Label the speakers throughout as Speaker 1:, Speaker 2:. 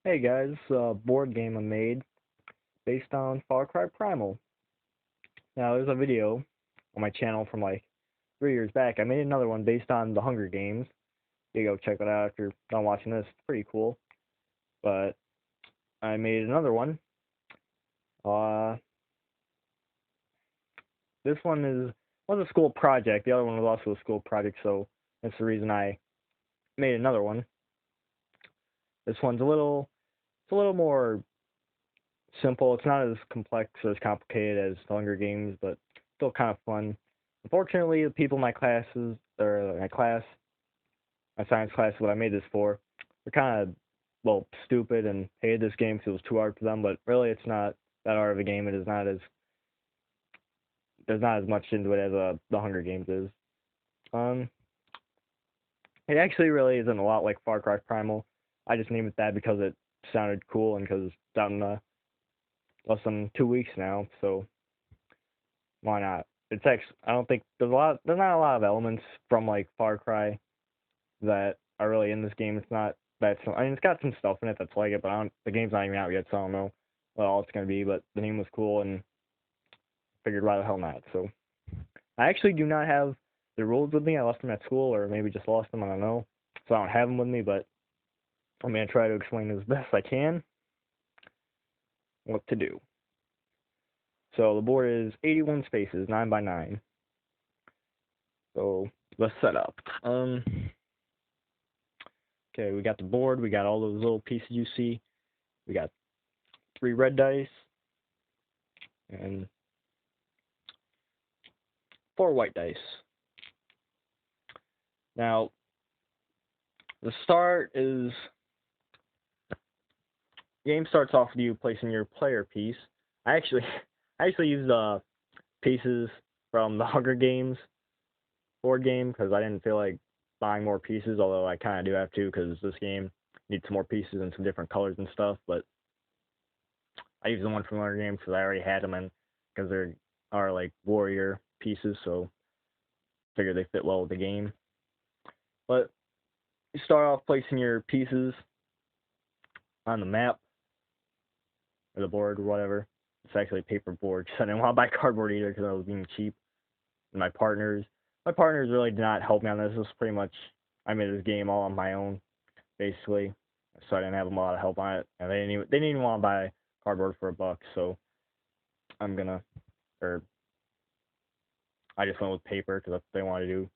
Speaker 1: Hey guys, board game I made based on Far Cry Primal. Now there's a video on my channel from like 3 years back. I made another one based on the Hunger Games. You go check that out after you're done watching this. It's pretty cool. But I made another one. Uh, this one was a school project. The other one was also a school project, so that's the reason I made another one. This one's it's a little more simple. It's not as complex or as complicated as the Hunger Games, but still kind of fun. Unfortunately, the people in my science class, what I made this for, they're kind of stupid and hated this game because it was too hard for them. But really, it's not that hard of a game. It is not as There's not as much into it as the Hunger Games is. Um, it actually really isn't a lot like Far Cry Primal. I just named it that because it sounded cool and because it's out in less than 2 weeks now. So why not? It's actually I don't think there's not a lot of elements from like Far Cry that are really in this game. It's not that I mean it's got some stuff in it that's like it, but the game's not even out yet, so I don't know what all it's gonna be. But the name was cool and figured why the hell not. So I actually do not have the rules with me. I left them at school or maybe just lost them. I don't know. So I don't have them with me, but I'm gonna try to explain as best I can what to do. So the board is 81 spaces, 9 by 9. So let's set up. Okay, we got the board. We got all those little pieces you see. We got 3 red dice and 4 white dice. Now, the game starts off with you placing your player piece. I actually, I actually used pieces from the Hunger Games board game because I didn't feel like buying more pieces. Although I kind of do have to because this game needs some more pieces and some different colors and stuff. But I used the one from the Hunger Games because I already had them in because they are like warrior pieces, so figure they fit well with the game. But you start off placing your pieces on the map or the board or whatever. It's actually a paper board because I didn't want to buy cardboard either because I was being cheap. And my partners really did not help me on this. This was pretty much I made this game all on my own, basically. So I didn't have a lot of help on it, and they didn't even want to buy cardboard for $1. So I'm gonna or I just went with paper because that's what they wanted to do.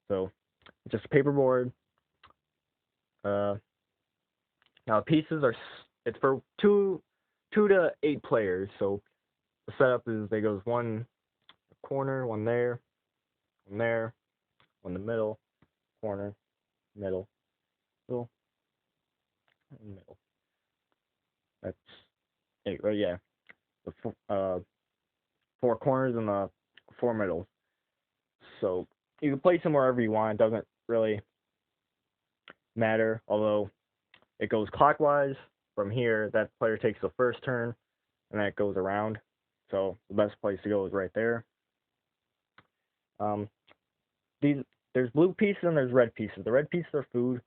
Speaker 1: So just a paper board. Uh, Now pieces are it's for two to 8 players. So the setup is they goes one corner, one there, one in the middle, corner, middle, middle, and middle. That's 8, right? Yeah, the 4 corners and the 4 middles. So you can place them wherever you want. It doesn't really matter. Although it goes clockwise from here. That player takes the first turn, and then it goes around. So the best place to go is right there. Um, these there's blue pieces and there's red pieces. The red pieces are food.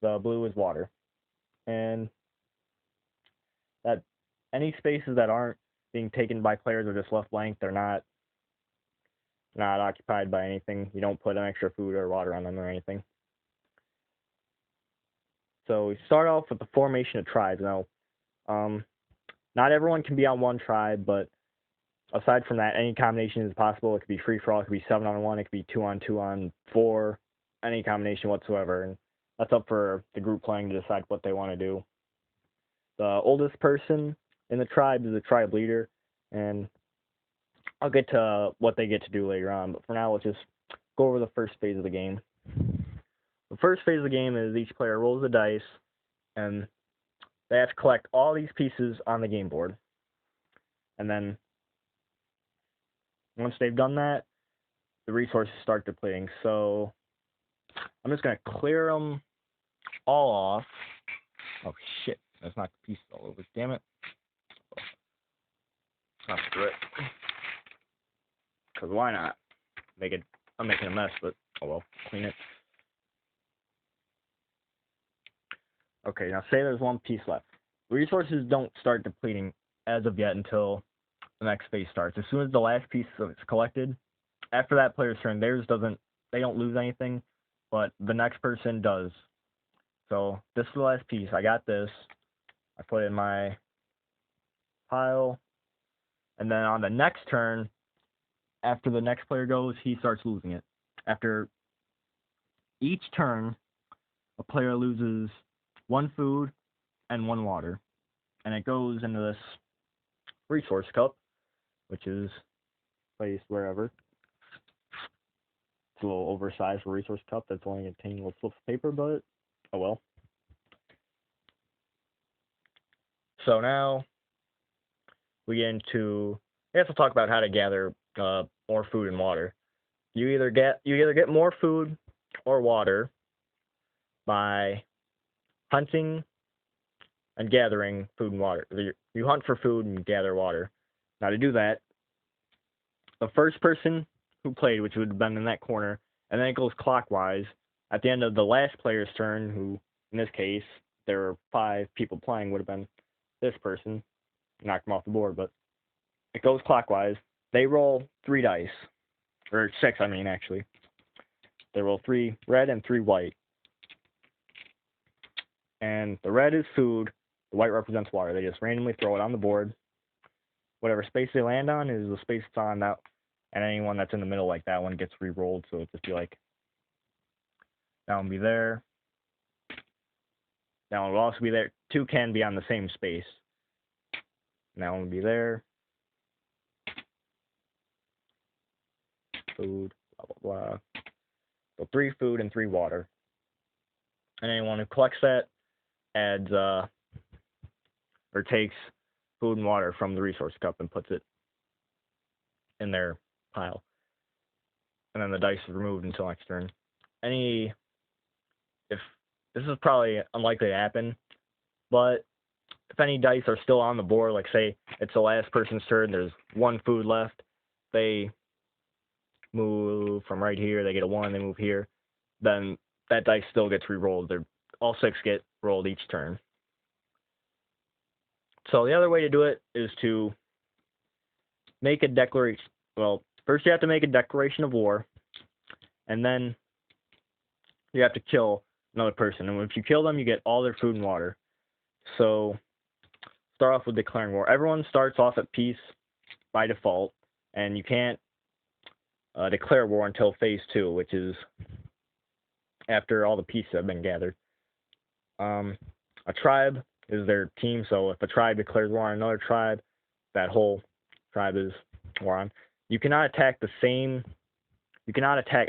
Speaker 1: The blue is water. And that any spaces that aren't being taken by players are just left blank. They're not occupied by anything. You don't put an extra food or water on them or anything. So we start off with the formation of tribes. Now, not everyone can be on one tribe, but aside from that, any combination is possible. It could be free for all. It could be 7-on-1. It could be 2-on-2-on-4. Any combination whatsoever, and that's up for the group playing to decide what they want to do. The oldest person in the tribe is the tribe leader, and I'll get to what they get to do later on. But for now, let's just go over the first phase of the game. The first phase of the game is each player rolls the dice, and they have to collect all these pieces on the game board. And then once they've done that, the resources start depleting. So I'm just going to clear them all off. Oh, shit. That's not the pieces all over. Damn it. Not screw it. Because why not? I'm making a mess, but oh well. Clean it. Okay, now say there's one piece left. Resources don't start depleting as of yet until the next phase starts. As soon as the last piece is collected, after that player's turn, they don't lose anything, but the next person does. So this is the last piece. I got this. I put it in my pile, and then on the next turn, after the next player goes, he starts losing it. After each turn, a player loses one food and one water, and it goes into this resource cup, which is placed wherever. It's a little oversized for a resource cup that's only containing little slips of paper, but oh well. So now we have to talk about how to gather more food and water. You either get more food or water by hunting and gathering food and water. You hunt for food and gather water. Now to do that, the first person who played, which would have been in that corner, and then it goes clockwise. At the end of the last player's turn, who in this case there were 5 people playing, would have been this person. Knocked them off the board, but it goes clockwise. They roll 3 dice, or 6, I mean actually. They roll 3 red and 3 white. And the red is food, the white represents water. They just randomly throw it on the board. Whatever space they land on is the space it's on, that, and anyone that's in the middle like that one gets re-rolled, so it'll just be like, that one will be there. That one will also be there. 2 can be on the same space. And that one will be there. Food, blah, blah, blah. So 3 food and 3 water. And anyone who collects that adds, or takes food and water from the resource cup and puts it in their pile. And then the dice is removed until next turn. If this is probably unlikely to happen, but if any dice are still on the board, like say it's the last person's turn, there's 1 food left, they move from right here, they get a 1, they move here, then that dice still gets re-rolled. All 6 get rolled each turn. So the other way to do it is to make a declaration. Well, first you have to make a declaration of war, and then you have to kill another person. And if you kill them, you get all their food and water. So start off with declaring war. Everyone starts off at peace by default, and you can't declare war until phase 2, which is after all the pieces have been gathered. A tribe is their team, so if a tribe declares war on another tribe, that whole tribe is war on. You cannot attack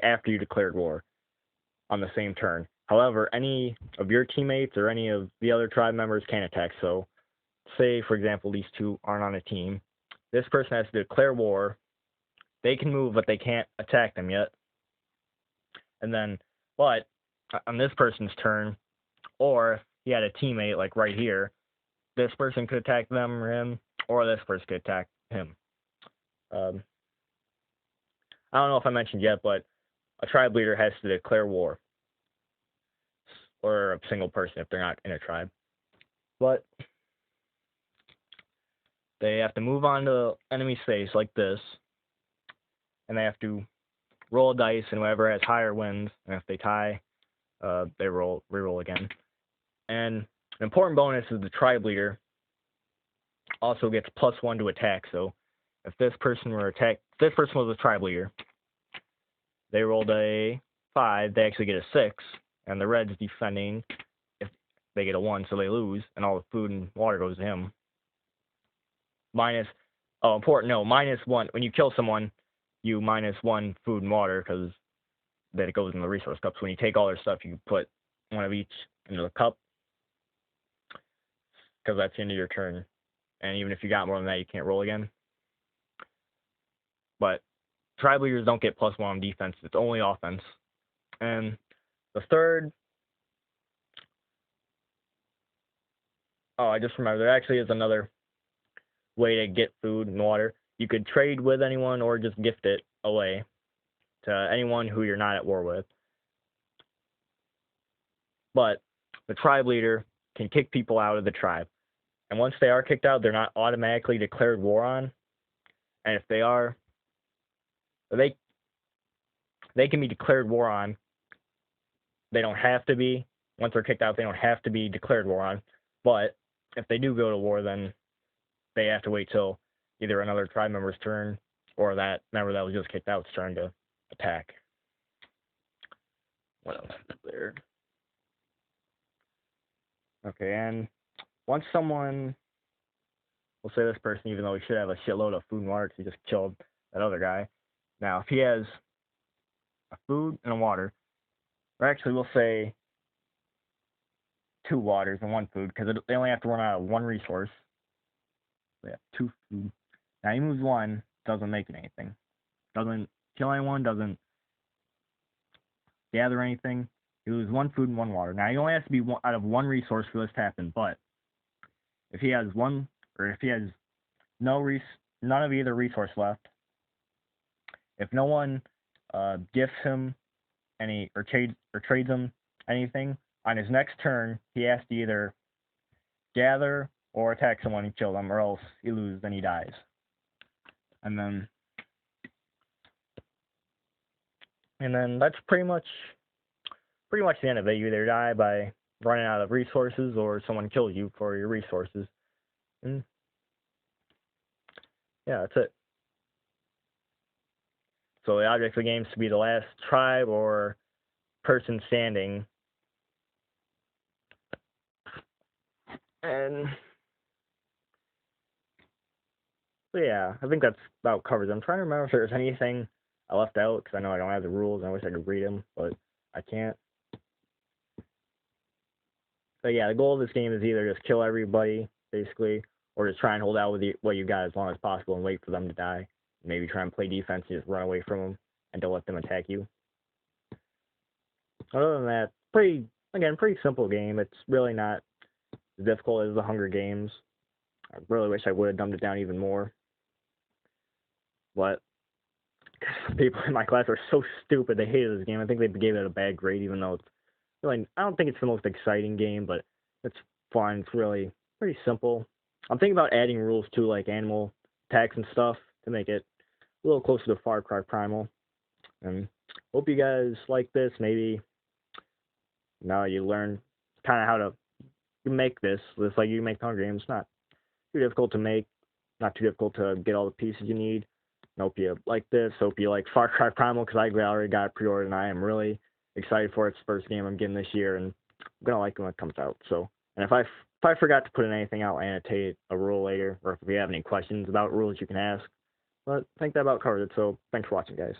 Speaker 1: after you declared war on the same turn. However, any of your teammates or any of the other tribe members can attack. So say, for example, these 2 aren't on a team. This person has to declare war. They can move, but they can't attack them yet. And then, but on this person's turn, or if he had a teammate, like right here, this person could attack them or him, or this person could attack him. I don't know if I mentioned yet, but a tribe leader has to declare war. Or a single person if they're not in a tribe. But they have to move on to enemy space like this, and they have to roll a dice, and whoever has higher wins, and if they tie, they re-roll again. And an important bonus is the tribe leader also gets +1 to attack. So if this person was a tribe leader, they rolled a 5, they actually get a 6, and the red's defending. If they get a 1, so they lose, and all the food and water goes to him. -1. When you kill someone, you -1 food and water, because then it goes in the resource cup. So when you take all their stuff, you put 1 of each into the cup, because that's the end of your turn. And even if you got more than that, you can't roll again. But tribe leaders don't get +1 on defense. It's only offense. And the third... Oh, I just remembered. There actually is another way to get food and water. You could trade with anyone or just gift it away to anyone who you're not at war with. But the tribe leader can kick people out of the tribe. And once they are kicked out, they're not automatically declared war on. And if they are, they can be declared war on. They don't have to be. Once they're kicked out, they don't have to be declared war on. But if they do go to war, then they have to wait till either another tribe member's turn or that member that was just kicked out's turn to attack. What else is there? Okay, and once someone, we'll say this person, even though he should have a shitload of food and water because he just killed that other guy. Now, if he has a food and a water, or actually we'll say 2 waters and 1 food, because they only have to run out of 1 resource. They have 2 food. Now he moves 1, doesn't make it anything. Doesn't kill anyone, doesn't gather anything. He loses 1 food and 1 water. Now he only has to be out of 1 resource for this to happen, but if he has none of either resource left, if no one gifts him any or trades him anything, on his next turn he has to either gather or attack someone and kill them, or else he loses, then he dies. And then that's pretty much the end of it. You either die by running out of resources or someone kills you for your resources. And yeah, that's it. So the object of the game is to be the last tribe or person standing. And so yeah, I think that's about covers it. I'm trying to remember if there's anything I left out, because I know I don't have the rules and I wish I could read them, but I can't. But yeah, the goal of this game is either just kill everybody, basically, or just try and hold out with what you got as long as possible and wait for them to die. Maybe try and play defense and just run away from them and don't let them attack you. Other than that, pretty simple game. It's really not as difficult as the Hunger Games. I really wish I would have dumbed it down even more. But people in my class are so stupid. They hated this game. I think they gave it a bad grade, even though it's really, I don't think it's the most exciting game, but it's fun. It's really pretty simple. I'm thinking about adding rules to like animal attacks and stuff to make it a little closer to Far Cry Primal. And hope you guys like this. Maybe now you learn kind of how to make this. It's like you make Hunger Games. It's not too difficult to make, not too difficult to get all the pieces you need. And hope you like this. Hope you like Far Cry Primal, because I already got it pre-ordered and I am really excited for it. It's the first game I'm getting this year, and I'm gonna like it when it comes out. So, and if I forgot to put in anything, I'll annotate a rule later, or if you have any questions about rules, you can ask. But I think that about covers it. So, thanks for watching, guys.